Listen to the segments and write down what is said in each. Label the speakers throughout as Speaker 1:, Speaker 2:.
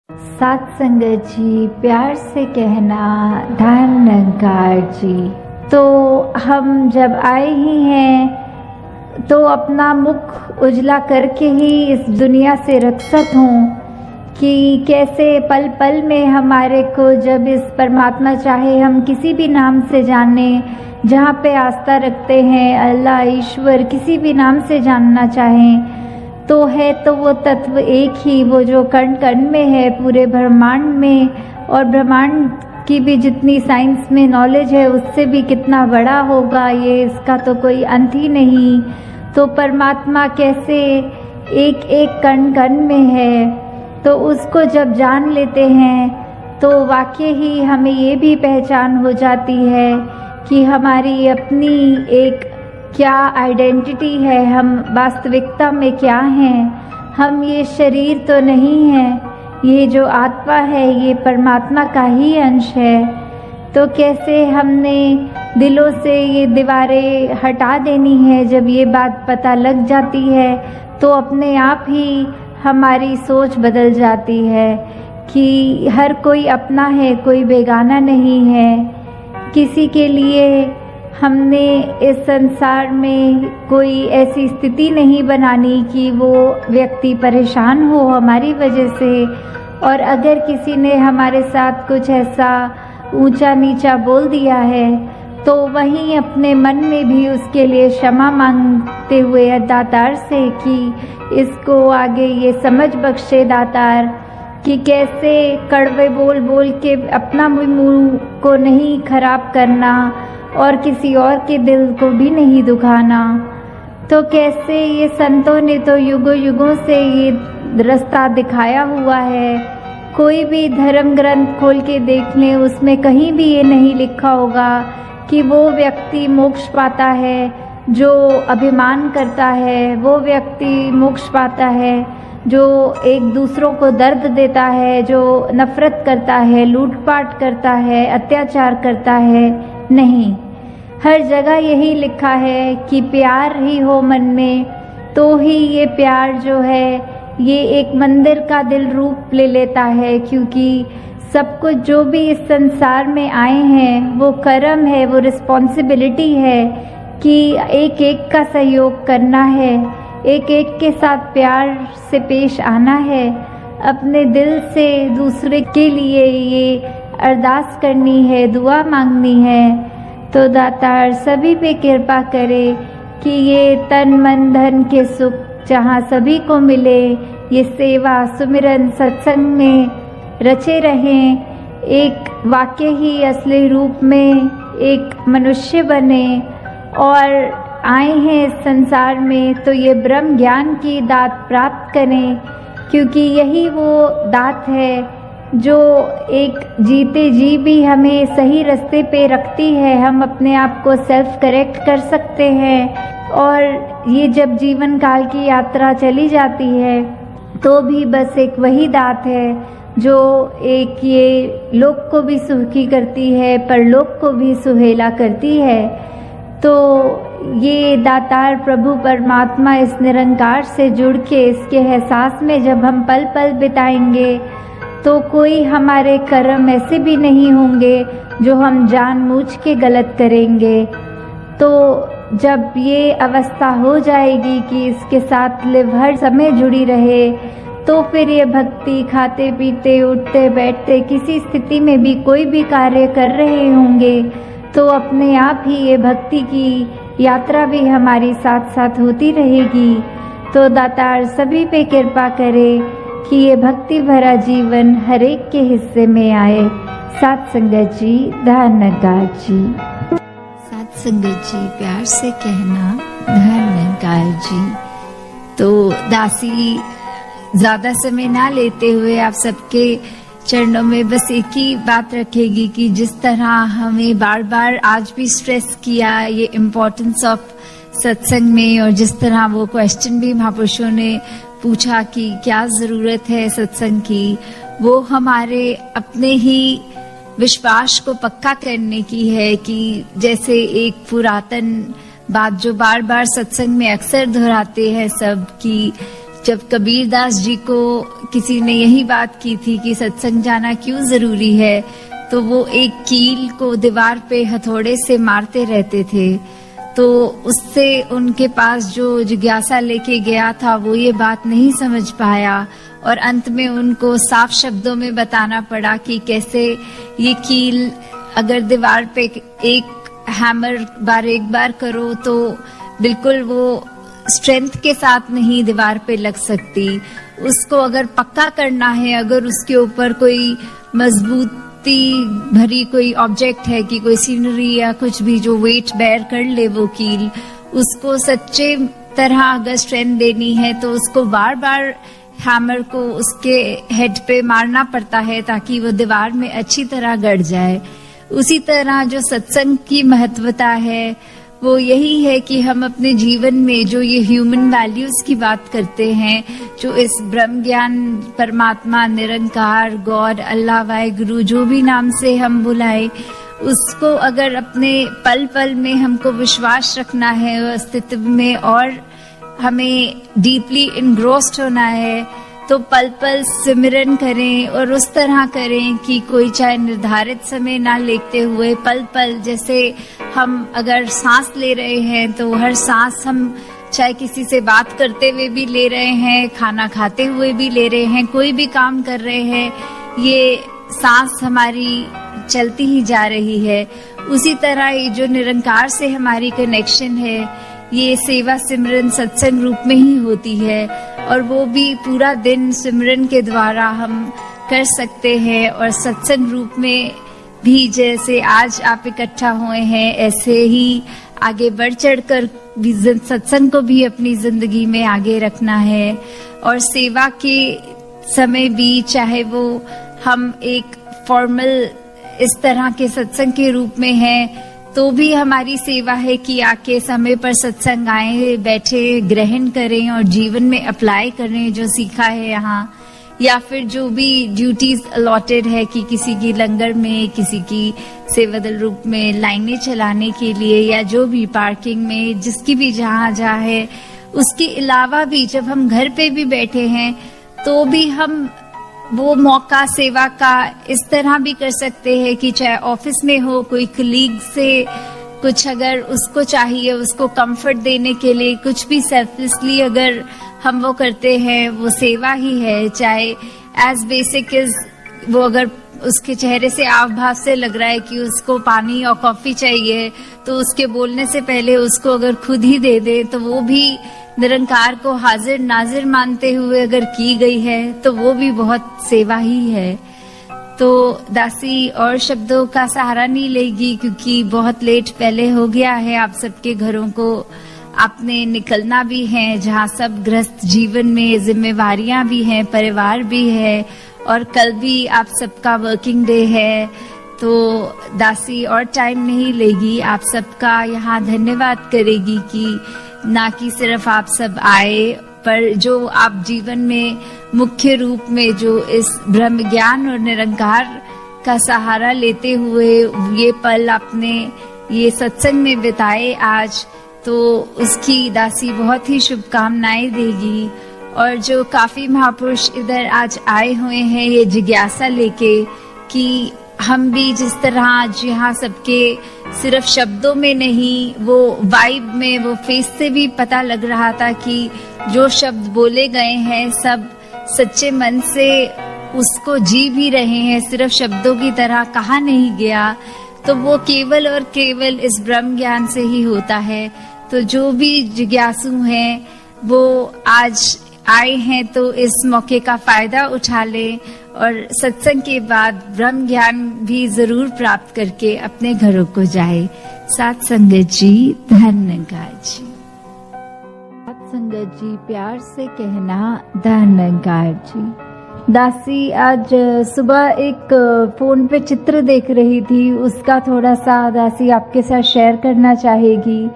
Speaker 1: सात संगत जी, प्यार से कहना धन निरंकार जी। तो हम जब आए ही हैं तो अपना मुख उजला करके ही इस दुनिया से रक्षित हों कि कैसे पल पल में हमारे को जब इस परमात्मा चाहे हम किसी भी नाम से जाने, जहाँ पे आस्था रखते हैं, अल्लाह, ईश्वर, किसी भी नाम से जानना चाहें तो है तो वो तत्व एक ही, वो जो कण कण में है पूरे ब्रह्मांड में, और ब्रह्मांड की भी जितनी साइंस में नॉलेज है उससे भी कितना बड़ा होगा ये, इसका तो कोई अंत ही नहीं। तो परमात्मा कैसे एक एक कण कण में है, तो उसको जब जान लेते हैं तो वाकई ही हमें ये भी पहचान हो जाती है कि हमारी अपनी एक क्या आइडेंटिटी है, हम वास्तविकता में क्या हैं। हम ये शरीर तो नहीं है, ये जो आत्मा है ये परमात्मा का ही अंश है। तो कैसे हमने दिलों से ये दीवारें हटा देनी है, जब ये बात पता लग जाती है तो अपने आप ही हमारी सोच बदल जाती है कि हर कोई अपना है, कोई बेगाना नहीं है। किसी के लिए हमने इस संसार में कोई ऐसी स्थिति नहीं बनानी कि वो व्यक्ति परेशान हो हमारी वजह से, और अगर किसी ने हमारे साथ कुछ ऐसा ऊंचा नीचा बोल दिया है तो वहीं अपने मन में भी उसके लिए क्षमा मांगते हुए दातार से कि इसको आगे ये समझ बख्शे दातार कि कैसे कड़वे बोल बोल के अपना मुंह को नहीं खराब करना और किसी और के दिल को भी नहीं दुखाना। तो कैसे ये संतों ने तो युगों युगों से ये रास्ता दिखाया हुआ है। कोई भी धर्म ग्रंथ खोल के देख लें, उसमें कहीं भी ये नहीं लिखा होगा कि वो व्यक्ति मोक्ष पाता है जो अभिमान करता है, वो व्यक्ति मोक्ष पाता है जो एक दूसरों को दर्द देता है, जो नफरत करता है, लूटपाट करता है, अत्याचार करता है। नहीं, हर जगह यही लिखा है कि प्यार ही हो मन में, तो ही ये प्यार जो है ये एक मंदिर का दिल रूप ले लेता है। क्योंकि सब कुछ जो भी इस संसार में आए हैं वो कर्म है, वो रिस्पॉन्सिबिलिटी है कि एक एक का सहयोग करना है, एक एक के साथ प्यार से पेश आना है, अपने दिल से दूसरे के लिए ये अरदास करनी है, दुआ मांगनी है। तो दातार सभी पे कृपा करे कि ये तन मन धन के सुख जहाँ सभी को मिले, ये सेवा सुमिरन सत्संग में रचे रहें, एक वाकई ही असली रूप में एक मनुष्य बने और आए हैं इस संसार में तो ये ब्रह्म ज्ञान की दात प्राप्त करें। क्योंकि यही वो दात है जो एक जीते जी भी हमें सही रास्ते पे रखती है, हम अपने आप को सेल्फ करेक्ट कर सकते हैं। और ये जब जीवन काल की यात्रा चली जाती है तो भी बस एक वही दात है जो एक ये लोक को भी सुखी करती है, परलोक को भी सुहेला करती है। तो ये दातार प्रभु परमात्मा इस निरंकार से जुड़ के इसके एहसास में जब हम पल पल बिताएंगे तो कोई हमारे कर्म ऐसे भी नहीं होंगे जो हम जानबूझ के गलत करेंगे। तो जब ये अवस्था हो जाएगी कि इसके साथ लिव हर समय जुड़ी रहे तो फिर ये भक्ति खाते पीते उठते बैठते किसी स्थिति में भी कोई भी कार्य कर रहे होंगे तो अपने आप ही ये भक्ति की यात्रा भी हमारी साथ साथ होती रहेगी। तो दातार सभी पे कृपा करे कि ये भक्ति भरा जीवन हर एक के हिस्से में आए। सात संगत जी, धन्यवाद जी।
Speaker 2: सात संगत जी, प्यार से कहना धन्यवाद जी। तो दासी ज्यादा समय ना लेते हुए आप सबके चरणों में बस एक ही बात रखेगी कि जिस तरह हमें बार बार आज भी स्ट्रेस किया ये इम्पोर्टेंस ऑफ सत्संग में, और जिस तरह वो क्वेश्चन भी महापुरुषों ने पूछा कि क्या जरूरत है सत्संग की, वो हमारे अपने ही विश्वास को पक्का करने की है। कि जैसे एक पुरातन बात जो बार बार सत्संग में अक्सर दोहराते हैं सब, कि जब कबीरदास जी को किसी ने यही बात की थी कि सत्संग जाना क्यों जरूरी है, तो वो एक कील को दीवार पे हथौड़े से मारते रहते थे। तो उससे उनके पास जो जिज्ञासा लेके गया था वो ये बात नहीं समझ पाया और अंत में उनको साफ शब्दों में बताना पड़ा कि कैसे ये कील अगर दीवार पे एक हैमर एक बार करो तो बिल्कुल वो स्ट्रेंथ के साथ नहीं दीवार पे लग सकती। उसको अगर पक्का करना है, अगर उसके ऊपर कोई मजबूती भरी कोई ऑब्जेक्ट है कि कोई सीनरी या कुछ भी जो वेट बेयर कर ले वो कील, उसको सच्चे तरह अगर स्ट्रेंथ देनी है तो उसको बार बार हैमर को उसके हेड पे मारना पड़ता है ताकि वो दीवार में अच्छी तरह गड़ जाए। उसी तरह जो सत्संग की महत्वता है वो यही है कि हम अपने जीवन में जो ये ह्यूमन वैल्यूज की बात करते हैं, जो इस ब्रह्म ज्ञान, परमात्मा, निरंकार, गॉड, अल्लाह, वाहिगुरु, जो भी नाम से हम बुलाए, उसको अगर अपने पल पल में हमको विश्वास रखना है अस्तित्व में और हमें डीपली इनग्रोस्ड होना है, तो पल पल सिमरन करें और उस तरह करें कि कोई चाहे निर्धारित समय ना लेते हुए पल पल, जैसे हम अगर सांस ले रहे हैं तो हर सांस हम चाहे किसी से बात करते हुए भी ले रहे हैं, खाना खाते हुए भी ले रहे हैं, कोई भी काम कर रहे हैं, ये सांस हमारी चलती ही जा रही है। उसी तरह ये जो निरंकार से हमारी कनेक्शन है, ये सेवा सिमरन सत्संग रूप में ही होती है और वो भी पूरा दिन सिमरन के द्वारा हम कर सकते हैं। और सत्संग रूप में भी जैसे आज आप इकट्ठा हुए हैं, ऐसे ही आगे बढ़ चढ़कर भी सत्संग को भी अपनी जिंदगी में आगे रखना है। और सेवा के समय भी चाहे वो हम एक फॉर्मल इस तरह के सत्संग के रूप में हैं, तो भी हमारी सेवा है कि आके समय पर सत्संग आए, बैठे, ग्रहण करें और जीवन में अप्लाई करें जो सीखा है यहाँ। या फिर जो भी ड्यूटीज अलॉटेड है कि किसी की लंगर में, किसी की सेवादल रूप में लाइनें चलाने के लिए, या जो भी पार्किंग में, जिसकी भी जहाँ है। उसके अलावा भी जब हम घर पे भी बैठे हैं तो भी हम वो मौका सेवा का इस तरह भी कर सकते हैं कि चाहे ऑफिस में हो, कोई कलीग से कुछ अगर उसको चाहिए, उसको कंफर्ट देने के लिए कुछ भी सेल्फलेसली अगर हम वो करते हैं, वो सेवा ही है। चाहे एज बेसिक इज वो अगर उसके चेहरे से आव भाव से लग रहा है कि उसको पानी और कॉफी चाहिए, तो उसके बोलने से पहले उसको अगर खुद ही दे दे, तो वो भी निरंकार को हाजिर नाजिर मानते हुए अगर की गई है तो वो भी बहुत सेवा ही है। तो दासी और शब्दों का सहारा नहीं लेगी क्योंकि बहुत लेट पहले हो गया है। आप सबके घरों को आपने निकलना भी है, जहाँ सब गृहस्थ जीवन में जिम्मेवारियां भी हैं, परिवार भी है और कल भी आप सबका वर्किंग डे है। तो दासी और टाइम नहीं लेगी, आप सबका यहाँ धन्यवाद करेगी कि ना कि सिर्फ आप सब आए, पर जो आप जीवन में मुख्य रूप में जो इस ब्रह्म ज्ञान और निरंकार का सहारा लेते हुए ये पल आपने ये सत्संग में बिताए आज, तो उसकी दासी बहुत ही शुभकामनाएं देगी। और जो काफी महापुरुष इधर आज आए हुए हैं ये जिज्ञासा लेके कि हम भी जिस तरह आज यहाँ सबके सिर्फ शब्दों में नहीं, वो वाइब में, वो फेस से भी पता लग रहा था कि जो शब्द बोले गए हैं सब सच्चे मन से उसको जी भी रहे हैं, सिर्फ शब्दों की तरह कहा नहीं गया। तो वो केवल और केवल इस ब्रह्म ज्ञान से ही होता है। तो जो भी जिज्ञासु हैं वो आज आए हैं तो इस मौके का फायदा उठा लें और सत्संग के बाद ब्रह्म ज्ञान भी जरूर प्राप्त करके अपने घरों को जाए। साथ संगत जी, धन्यवाद जी।
Speaker 1: साथ संगत जी, प्यार से कहना धन्यवाद जी। दासी आज सुबह एक फोन पे चित्र देख रही थी, उसका थोड़ा सा दासी आपके साथ शेयर करना चाहेगी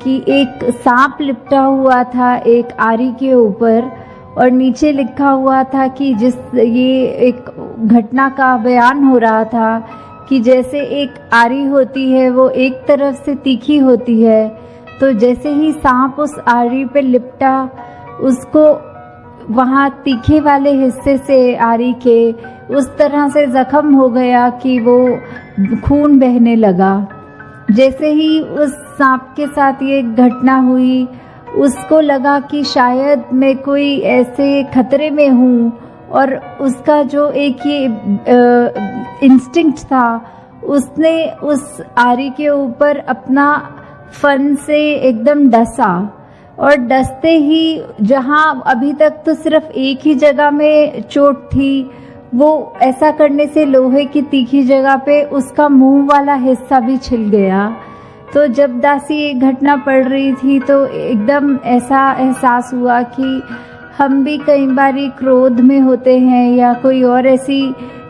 Speaker 1: कि एक सांप लिपटा हुआ था एक आरी के ऊपर और नीचे लिखा हुआ था कि ये एक घटना का बयान हो रहा था कि जैसे एक आरी होती है वो एक तरफ से तीखी होती है, तो जैसे ही सांप उस आरी पे लिपटा उसको वहाँ तीखे वाले हिस्से से आरी के उस तरह से जख्म हो गया कि वो खून बहने लगा। जैसे ही उस सांप के साथ ये घटना हुई, उसको लगा कि शायद मैं कोई ऐसे खतरे में हूँ, और उसका जो एक ये इंस्टिंक्ट था, उसने उस आरी के ऊपर अपना फन से एकदम डसा, और डसते ही जहाँ अभी तक तो सिर्फ एक ही जगह में चोट थी, वो ऐसा करने से लोहे की तीखी जगह पे उसका मुंह वाला हिस्सा भी छिल गया। तो जब दासी ये घटना पड़ रही थी तो एकदम ऐसा एहसास हुआ कि हम भी कई बारी क्रोध में होते हैं, या कोई और ऐसी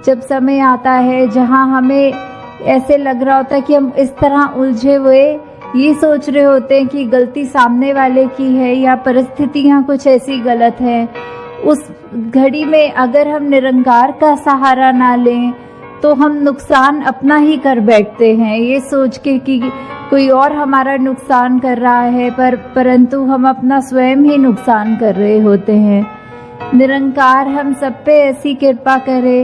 Speaker 1: जब समय आता है जहाँ हमें ऐसे लग रहा होता है कि हम इस तरह उलझे हुए ये सोच रहे होते हैं कि गलती सामने वाले की है या परिस्थितियाँ कुछ ऐसी गलत है। उस घड़ी में अगर हम निरंकार का सहारा ना लें तो हम नुकसान अपना ही कर बैठते हैं, ये सोच के कि कोई और हमारा नुकसान कर रहा है, परंतु हम अपना स्वयं ही नुकसान कर रहे होते हैं। निरंकार हम सब पे ऐसी कृपा करे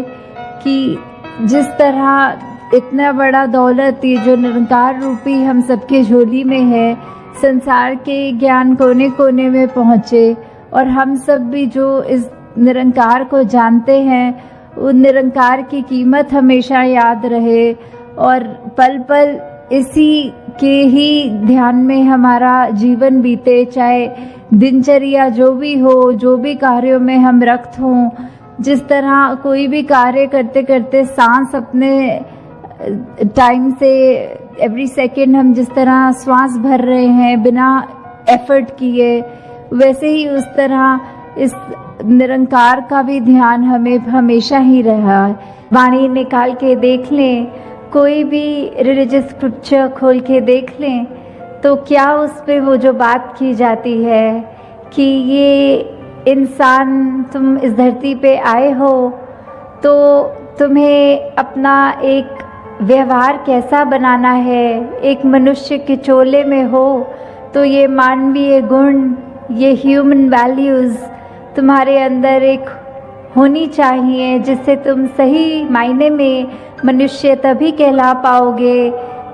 Speaker 1: कि जिस तरह इतना बड़ा दौलत ये जो निरंकार रूपी हम सबके झोली में है, संसार के ज्ञान कोने कोने में पहुँचे, और हम सब भी जो इस निरंकार को जानते हैं उन निरंकार की कीमत हमेशा याद रहे, और पल पल इसी के ही ध्यान में हमारा जीवन बीते, चाहे दिनचर्या जो भी हो, जो भी कार्यों में हम रक्त हों। जिस तरह कोई भी कार्य करते करते सांस अपने टाइम से एवरी सेकेंड हम जिस तरह श्वास भर रहे हैं बिना एफर्ट किए, वैसे ही उस तरह इस निरंकार का भी ध्यान हमें हमेशा ही रहा है। वाणी निकाल के देख लें, कोई भी रिलीजियस स्क्रिप्चर खोल के देख लें, तो क्या उस पे वो जो बात की जाती है कि ये इंसान, तुम इस धरती पे आए हो तो तुम्हें अपना एक व्यवहार कैसा बनाना है। एक मनुष्य के चोले में हो तो ये मानवीय गुण, ये ह्यूमन वैल्यूज़ तुम्हारे अंदर एक होनी चाहिए, जिससे तुम सही मायने में मनुष्य तभी कहला पाओगे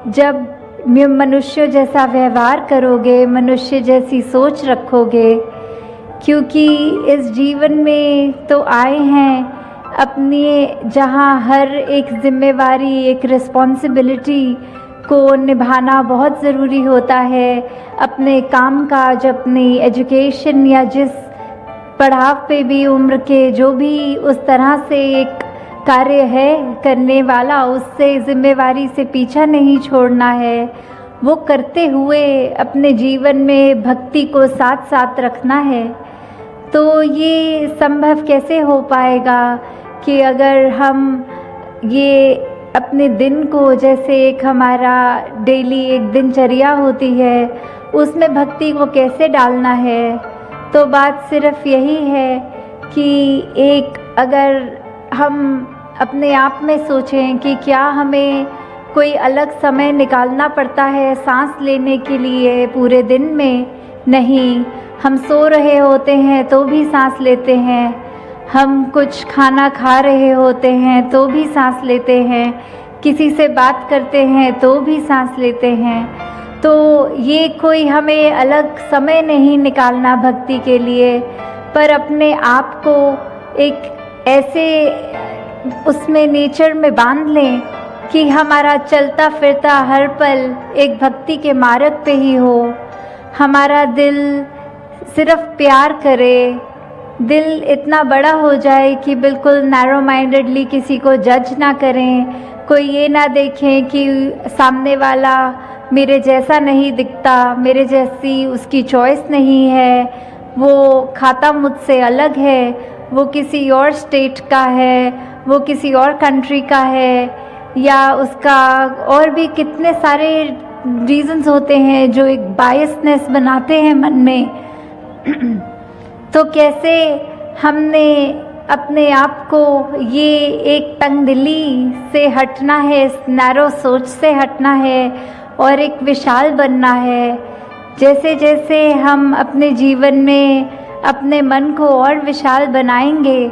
Speaker 1: जब मनुष्य जैसा व्यवहार करोगे, मनुष्य जैसी सोच रखोगे। क्योंकि इस जीवन में तो आए हैं अपनी, जहाँ हर एक जिम्मेवारी, एक रिस्पॉन्सिबिलिटी को निभाना बहुत ज़रूरी होता है। अपने काम काज, अपनी एजुकेशन, या जिस पड़ाव पे भी उम्र के जो भी उस तरह से एक कार्य है करने वाला, उससे जिम्मेवारी से पीछा नहीं छोड़ना है। वो करते हुए अपने जीवन में भक्ति को साथ साथ रखना है। तो ये संभव कैसे हो पाएगा कि अगर हम ये अपने दिन को, जैसे एक हमारा डेली एक दिनचर्या होती है, उसमें भक्ति को कैसे डालना है। तो बात सिर्फ यही है कि एक अगर हम अपने आप में सोचें कि क्या हमें कोई अलग समय निकालना पड़ता है सांस लेने के लिए पूरे दिन में। नहीं, हम सो रहे होते हैं तो भी सांस लेते हैं, हम कुछ खाना खा रहे होते हैं तो भी सांस लेते हैं, किसी से बात करते हैं तो भी सांस लेते हैं। तो ये कोई हमें अलग समय नहीं निकालना भक्ति के लिए, पर अपने आप को एक ऐसे उसमें नेचर में बांध लें कि हमारा चलता फिरता हर पल एक भक्ति के मार्ग पे ही हो। हमारा दिल सिर्फ प्यार करे, दिल इतना बड़ा हो जाए कि बिल्कुल नैरो माइंडेडली किसी को जज ना करें। कोई ये ना देखें कि सामने वाला मेरे जैसा नहीं दिखता, मेरे जैसी उसकी चॉइस नहीं है, वो खाता मुझसे अलग है, वो किसी और स्टेट का है, वो किसी और कंट्री का है, या उसका और भी कितने सारे रीजंस होते हैं जो एक बायसनेस बनाते हैं मन में। तो कैसे हमने अपने आप को ये एक तंगदिली से हटना है, इस नैरो सोच से हटना है और एक विशाल बनना है। जैसे जैसे हम अपने जीवन में अपने मन को और विशाल बनाएंगे,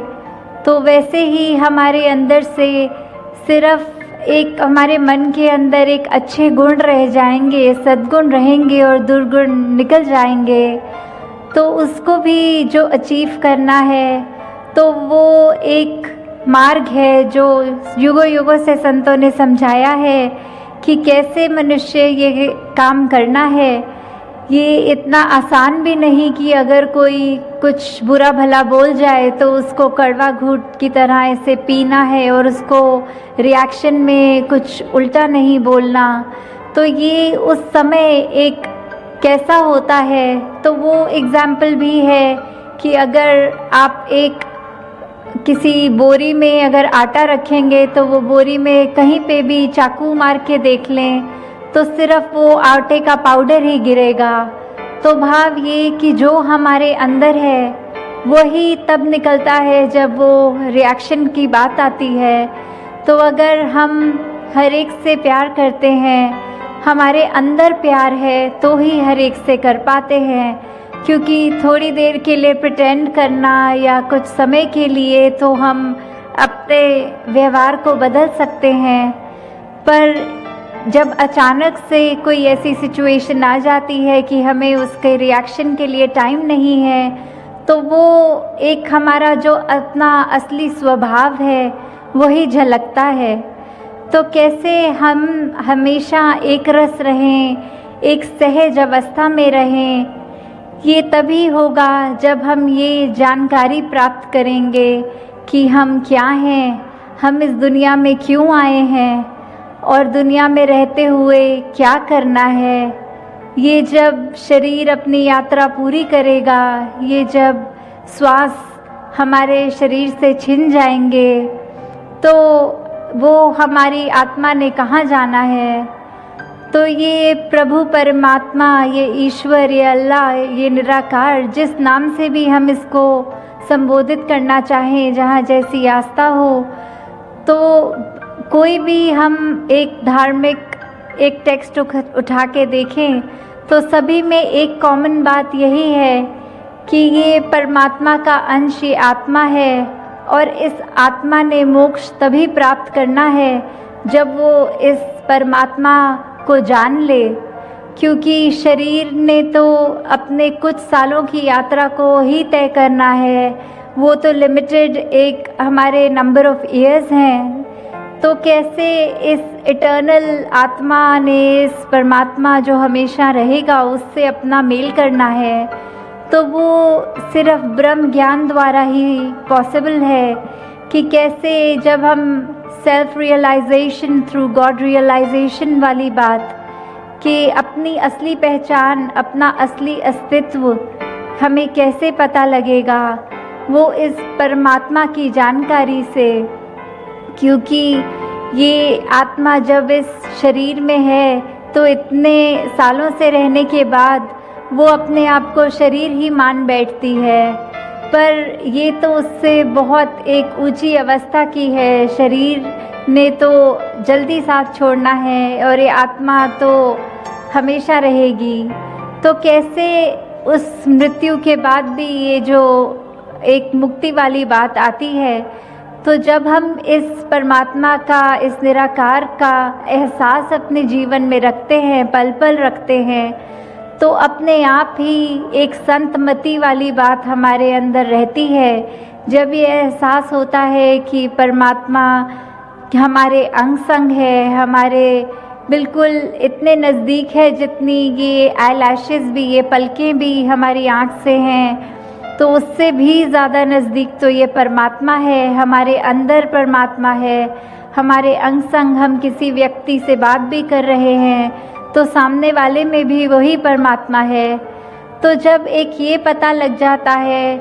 Speaker 1: तो वैसे ही हमारे अंदर से सिर्फ एक हमारे मन के अंदर एक अच्छे गुण रह जाएंगे, सद्गुण रहेंगे और दुर्गुण निकल जाएंगे। तो उसको भी जो अचीव करना है, तो वो एक मार्ग है जो युगों युगों से संतों ने समझाया है कि कैसे मनुष्य ये काम करना है। ये इतना आसान भी नहीं कि अगर कोई कुछ बुरा भला बोल जाए तो उसको कड़वा घूंट की तरह ऐसे पीना है और उसको रिएक्शन में कुछ उल्टा नहीं बोलना। तो ये उस समय एक कैसा होता है, तो वो एग्जाम्पल भी है कि अगर आप एक किसी बोरी में अगर आटा रखेंगे तो वो बोरी में कहीं पे भी चाकू मार के देख लें तो सिर्फ वो आटे का पाउडर ही गिरेगा। तो भाव ये कि जो हमारे अंदर है वही तब निकलता है जब वो रिएक्शन की बात आती है। तो अगर हम हर एक से प्यार करते हैं, हमारे अंदर प्यार है, तो ही हर एक से कर पाते हैं। क्योंकि थोड़ी देर के लिए प्रिटेंड करना या कुछ समय के लिए तो हम अपने व्यवहार को बदल सकते हैं, पर जब अचानक से कोई ऐसी सिचुएशन आ जाती है कि हमें उसके रिएक्शन के लिए टाइम नहीं है, तो वो एक हमारा जो अपना असली स्वभाव है वही झलकता है। तो कैसे हम हमेशा एक रस रहें, एक सहज अवस्था में रहें, ये तभी होगा जब हम ये जानकारी प्राप्त करेंगे कि हम क्या हैं, हम इस दुनिया में क्यों आए हैं और दुनिया में रहते हुए क्या करना है। ये जब शरीर अपनी यात्रा पूरी करेगा, ये जब श्वास हमारे शरीर से छिन जाएंगे, तो वो हमारी आत्मा ने कहाँ जाना है। तो ये प्रभु परमात्मा, ये ईश्वर, ये अल्लाह, ये निराकार, जिस नाम से भी हम इसको संबोधित करना चाहें, जहाँ जैसी आस्था हो, तो कोई भी हम एक धार्मिक एक टेक्स्ट उठा के देखें तो सभी में एक कॉमन बात यही है कि ये परमात्मा का अंश, ये आत्मा है और इस आत्मा ने मोक्ष तभी प्राप्त करना है जब वो इस परमात्मा को जान ले। क्योंकि शरीर ने तो अपने कुछ सालों की यात्रा को ही तय करना है, वो तो लिमिटेड एक हमारे नंबर ऑफ ईयर्स हैं। तो कैसे इस इटर्नल आत्मा ने, इस परमात्मा जो हमेशा रहेगा, उससे अपना मेल करना है, तो वो सिर्फ ब्रह्म ज्ञान द्वारा ही पॉसिबल है। कि कैसे जब हम self realisation through God realisation वाली बात कि अपनी असली पहचान, अपना असली अस्तित्व हमें कैसे पता लगेगा, वो इस परमात्मा की जानकारी से। क्योंकि ये आत्मा जब इस शरीर में है तो इतने सालों से रहने के बाद वो अपने आप को शरीर ही मान बैठती है, पर ये तो उससे बहुत एक ऊंची अवस्था की है। शरीर ने तो जल्दी साथ छोड़ना है और ये आत्मा तो हमेशा रहेगी। तो कैसे उस मृत्यु के बाद भी ये जो एक मुक्ति वाली बात आती है, तो जब हम इस परमात्मा का, इस निराकार का एहसास अपने जीवन में रखते हैं, पल पल रखते हैं, तो अपने आप ही एक संतमति वाली बात हमारे अंदर रहती है। जब ये एहसास होता है कि परमात्मा हमारे अंग संग है, हमारे बिल्कुल इतने नज़दीक है जितनी ये आईलैशेस भी, ये पलकें भी हमारी आँख से हैं, तो उससे भी ज़्यादा नज़दीक तो ये परमात्मा है, हमारे अंदर परमात्मा है। हमारे अंग संग हम किसी व्यक्ति से बात भी कर रहे हैं तो सामने वाले में भी वही परमात्मा है। तो जब एक ये पता लग जाता है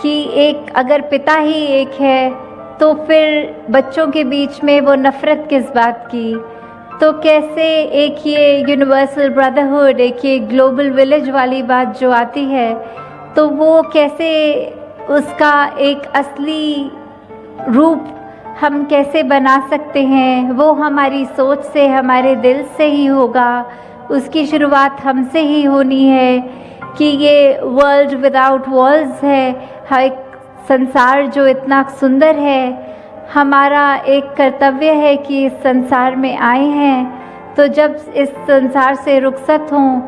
Speaker 1: कि एक अगर पिता ही एक है, तो फिर बच्चों के बीच में वो नफ़रत किस बात की। तो कैसे एक ये यूनिवर्सल ब्रदरहुड, एक ये ग्लोबल विलेज वाली बात जो आती है, तो वो कैसे उसका एक असली रूप हम कैसे बना सकते हैं, वो हमारी सोच से, हमारे दिल से ही होगा। उसकी शुरुआत हमसे ही होनी है कि ये वर्ल्ड विदाउट वॉल्स है, एक संसार जो इतना सुंदर है। हमारा एक कर्तव्य है कि इस संसार में आए हैं, तो जब इस संसार से रुखसत हों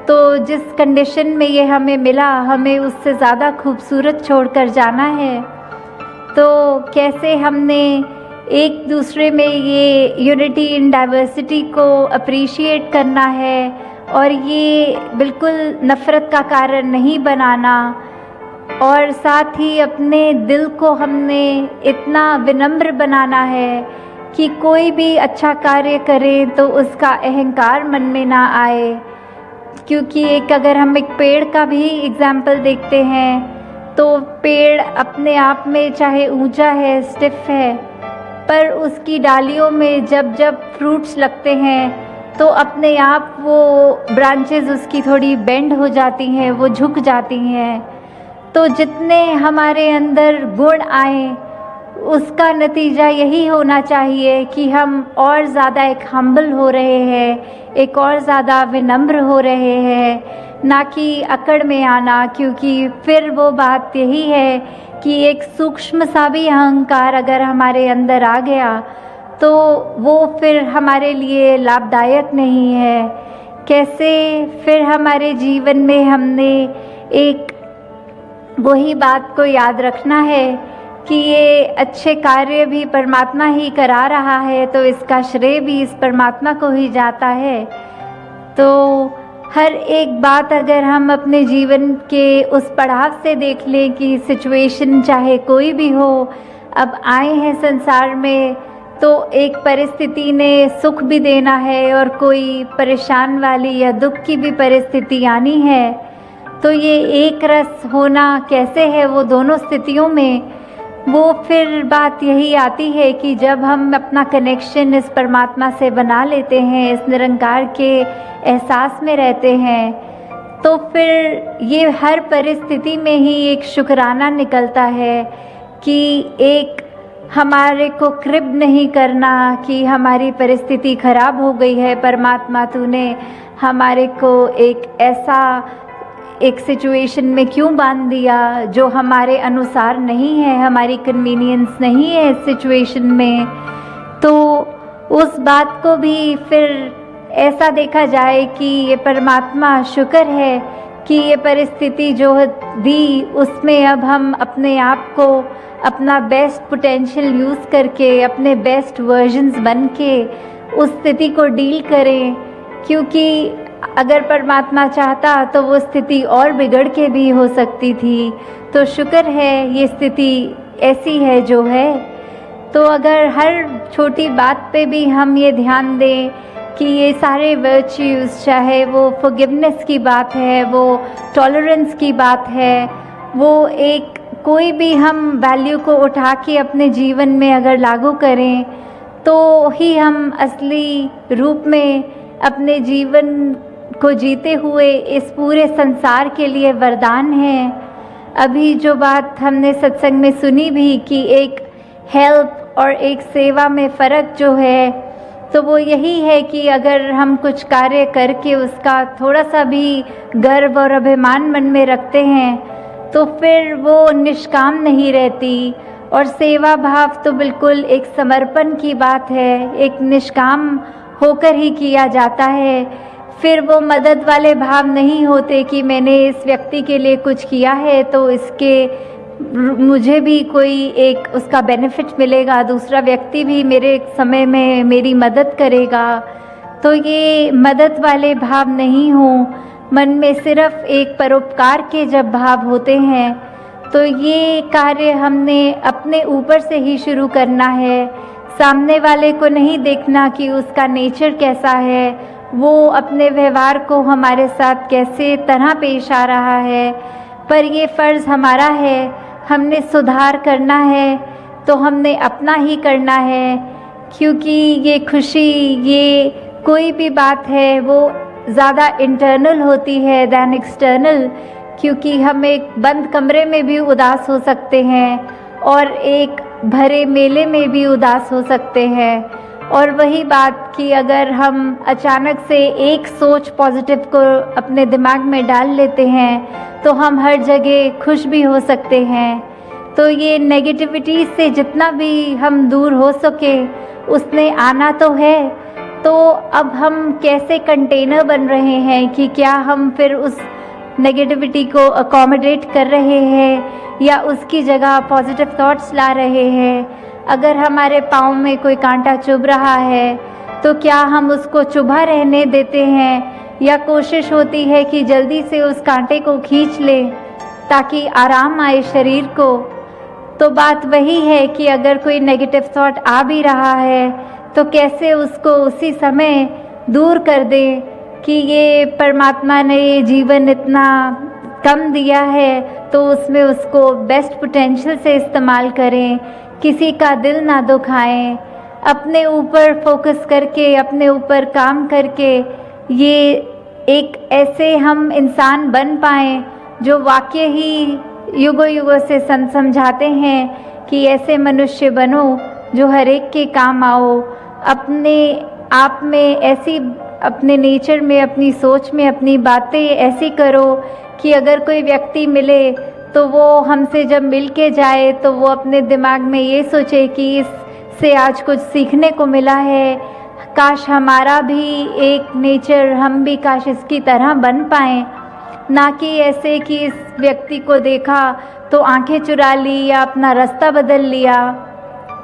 Speaker 1: तो जिस कंडीशन में ये हमें मिला, हमें उससे ज़्यादा खूबसूरत छोड़कर जाना है। तो कैसे हमने एक दूसरे में ये यूनिटी इन डाइवर्सिटी को अप्रिशिएट करना है और ये बिल्कुल नफ़रत का कारण नहीं बनाना, और साथ ही अपने दिल को हमने इतना विनम्र बनाना है कि कोई भी अच्छा कार्य करें तो उसका अहंकार मन में ना आए। क्योंकि अगर हम एक पेड़ का भी एग्जाम्पल देखते हैं तो पेड़ अपने आप में चाहे ऊंचा है, स्टिफ है, पर उसकी डालियों में जब जब फ्रूट्स लगते हैं तो अपने आप वो ब्रांचेस उसकी थोड़ी बेंड हो जाती हैं, वो झुक जाती हैं। तो जितने हमारे अंदर गुण आए उसका नतीजा यही होना चाहिए कि हम और ज़्यादा एक हम्बल हो रहे हैं, एक और ज़्यादा विनम्र हो रहे हैं, ना कि अकड़ में आना। क्योंकि फिर वो बात यही है कि एक सूक्ष्म सा भी अहंकार अगर हमारे अंदर आ गया तो वो फिर हमारे लिए लाभदायक नहीं है। कैसे फिर हमारे जीवन में हमने एक वही बात को याद रखना है कि ये अच्छे कार्य भी परमात्मा ही करा रहा है, तो इसका श्रेय भी इस परमात्मा को ही जाता है। तो हर एक बात अगर हम अपने जीवन के उस पड़ाव से देख लें कि सिचुएशन चाहे कोई भी हो, अब आए हैं संसार में तो एक परिस्थिति ने सुख भी देना है और कोई परेशान वाली या दुख की भी परिस्थिति आनी है। तो ये एक रस होना कैसे है वो दोनों स्थितियों में, वो फिर बात यही आती है कि जब हम अपना कनेक्शन इस परमात्मा से बना लेते हैं, इस निरंकार के एहसास में रहते हैं, तो फिर ये हर परिस्थिति में ही एक शुक्राना निकलता है कि एक हमारे को क्रिब नहीं करना कि हमारी परिस्थिति खराब हो गई है, परमात्मा तूने हमारे को एक सिचुएशन में क्यों बांध दिया जो हमारे अनुसार नहीं है, हमारी कन्वीनियंस नहीं है इस सिचुएशन में। तो उस बात को भी फिर ऐसा देखा जाए कि ये परमात्मा शुक्र है कि ये परिस्थिति जो दी उसमें अब हम अपने आप को अपना बेस्ट पोटेंशियल यूज़ करके अपने बेस्ट वर्जन्स बन के उस स्थिति को डील करें। क्योंकि अगर परमात्मा चाहता तो वो स्थिति और बिगड़ के भी हो सकती थी। तो शुक्र है ये स्थिति ऐसी है जो है। तो अगर हर छोटी बात पे भी हम ये ध्यान दें कि ये सारे वर्च्यूज़, चाहे वो फॉरगिवनेस की बात है, वो टॉलरेंस की बात है, वो एक कोई भी हम वैल्यू को उठा के अपने जीवन में अगर लागू करें तो ही हम असली रूप में अपने जीवन को जीते हुए इस पूरे संसार के लिए वरदान है। अभी जो बात हमने सत्संग में सुनी भी कि एक हेल्प और एक सेवा में फ़र्क जो है, तो वो यही है कि अगर हम कुछ कार्य करके उसका थोड़ा सा भी गर्व और अभिमान मन में रखते हैं तो फिर वो निष्काम नहीं रहती। और सेवा भाव तो बिल्कुल एक समर्पण की बात है, एक निष्काम होकर ही किया जाता है। फिर वो मदद वाले भाव नहीं होते कि मैंने इस व्यक्ति के लिए कुछ किया है तो इसके मुझे भी कोई एक उसका बेनिफिट मिलेगा, दूसरा व्यक्ति भी मेरे समय में मेरी मदद करेगा। तो ये मदद वाले भाव नहीं हो, मन में सिर्फ एक परोपकार के जब भाव होते हैं तो ये कार्य हमने अपने ऊपर से ही शुरू करना है। सामने वाले को नहीं देखना कि उसका नेचर कैसा है, वो अपने व्यवहार को हमारे साथ कैसे तरह पेश आ रहा है, पर ये फ़र्ज़ हमारा है, हमने सुधार करना है तो हमने अपना ही करना है। क्योंकि ये खुशी, ये कोई भी बात है वो ज़्यादा इंटरनल होती है दैन एक्सटर्नल। क्योंकि हम एक बंद कमरे में भी उदास हो सकते हैं और एक भरे मेले में भी उदास हो सकते हैं। और वही बात कि अगर हम अचानक से एक सोच पॉजिटिव को अपने दिमाग में डाल लेते हैं तो हम हर जगह खुश भी हो सकते हैं। तो ये नेगेटिविटी से जितना भी हम दूर हो सके उसने आना तो है। तो अब हम कैसे कंटेनर बन रहे हैं कि क्या हम फिर उस नेगेटिविटी को अकोमोडेट कर रहे हैं या उसकी जगह पॉजिटिव थॉट्स ला रहे हैं। अगर हमारे पाँव में कोई कांटा चुभ रहा है तो क्या हम उसको चुभा रहने देते हैं या कोशिश होती है कि जल्दी से उस कांटे को खींच लें ताकि आराम आए शरीर को। तो बात वही है कि अगर कोई नेगेटिव थॉट आ भी रहा है तो कैसे उसको उसी समय दूर कर दें कि ये परमात्मा ने ये जीवन इतना कम दिया है तो उसमें उसको बेस्ट पोटेंशियल से इस्तेमाल करें, किसी का दिल ना दुखाएं, अपने ऊपर फोकस करके अपने ऊपर काम करके ये एक ऐसे हम इंसान बन पाएं जो वाकई ही युगों युगों से समझाते हैं कि ऐसे मनुष्य बनो जो हर एक के काम आओ। अपने आप में ऐसी, अपने नेचर में, अपनी सोच में अपनी बातें ऐसी करो कि अगर कोई व्यक्ति मिले तो वो हमसे जब मिल के जाए तो वो अपने दिमाग में ये सोचे कि इससे आज कुछ सीखने को मिला है, काश हमारा भी एक नेचर, हम भी काश इसकी तरह बन पाएँ। ना कि ऐसे कि इस व्यक्ति को देखा तो आंखें चुरा ली या अपना रास्ता बदल लिया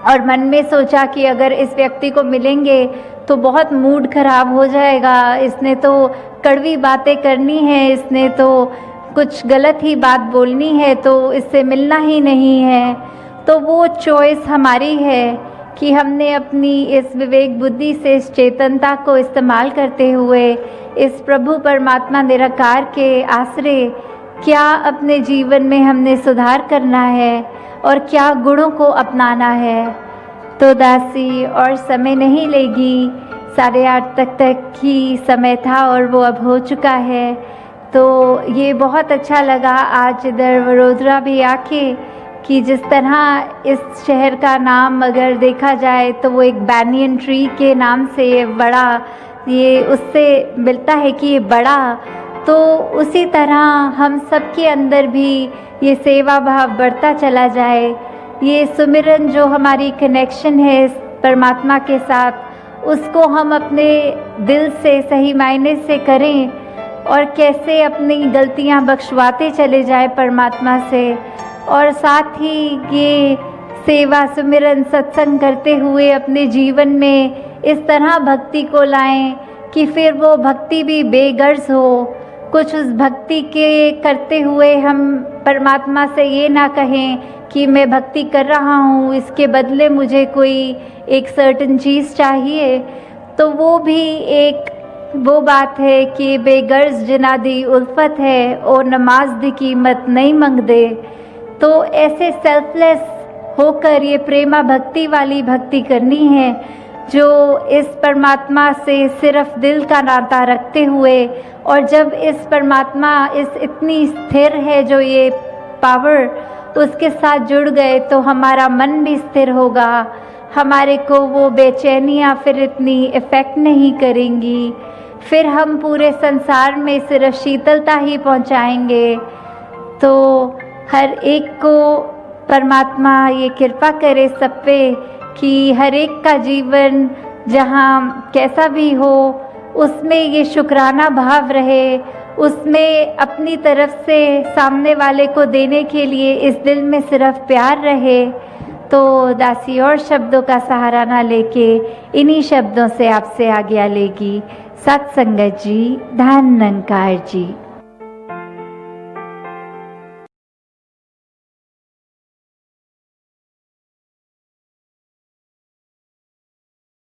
Speaker 1: और मन में सोचा कि अगर इस व्यक्ति को मिलेंगे तो बहुत मूड खराब हो जाएगा, इसने तो कड़वी बातें करनी है, इसने तो कुछ गलत ही बात बोलनी है तो इससे मिलना ही नहीं है। तो वो चॉइस हमारी है कि हमने अपनी इस विवेक बुद्धि से इस चेतनता को इस्तेमाल करते हुए इस प्रभु परमात्मा निराकार के आश्रय क्या अपने जीवन में हमने सुधार करना है और क्या गुणों को अपनाना है। तो दासी और समय नहीं लेगी, 8:30 तक ही समय था और वो अब हो चुका है। तो ये बहुत अच्छा लगा आज इधर वडोदरा भी आके कि जिस तरह इस शहर का नाम अगर देखा जाए तो वो एक बैनियन ट्री के नाम से बड़ा, ये उससे मिलता है कि ये बड़ा, तो उसी तरह हम सबके अंदर भी ये सेवा भाव बढ़ता चला जाए। ये सुमिरन जो हमारी कनेक्शन है इस परमात्मा के साथ, उसको हम अपने दिल से सही मायने से करें और कैसे अपनी गलतियां बख्शवाते चले जाए परमात्मा से, और साथ ही ये सेवा सुमिरन सत्संग करते हुए अपने जीवन में इस तरह भक्ति को लाएं कि फिर वो भक्ति भी बेगर्ज हो। कुछ उस भक्ति के करते हुए हम परमात्मा से ये ना कहें कि मैं भक्ति कर रहा हूँ, इसके बदले मुझे कोई एक सर्टन चीज़ चाहिए। तो वो भी एक वो बात है कि बेगर्ज जिना दी उल्फत है और नमाज दी कीमत नहीं मंग दे। तो ऐसे सेल्फलेस होकर ये प्रेमा भक्ति वाली भक्ति करनी है जो इस परमात्मा से सिर्फ दिल का नाता रखते हुए, और जब इस परमात्मा इस इतनी स्थिर है जो ये पावर उसके साथ जुड़ गए तो हमारा मन भी स्थिर होगा, हमारे को वो बेचैनियाँ फिर इतनी इफ़ेक्ट नहीं करेंगी, फिर हम पूरे संसार में सिर्फ शीतलता ही पहुँचाएंगे। तो हर एक को परमात्मा ये कृपा करे सब पे कि हर एक का जीवन जहाँ कैसा भी हो उसमें ये शुक्राना भाव रहे, उसमें अपनी तरफ से सामने वाले को देने के लिए इस दिल में सिर्फ प्यार रहे। तो दासी और शब्दों का सहारा ना लेके इन्हीं शब्दों से आपसे आज्ञा लेगी। सत्संगत जी, धन निरंकार जी।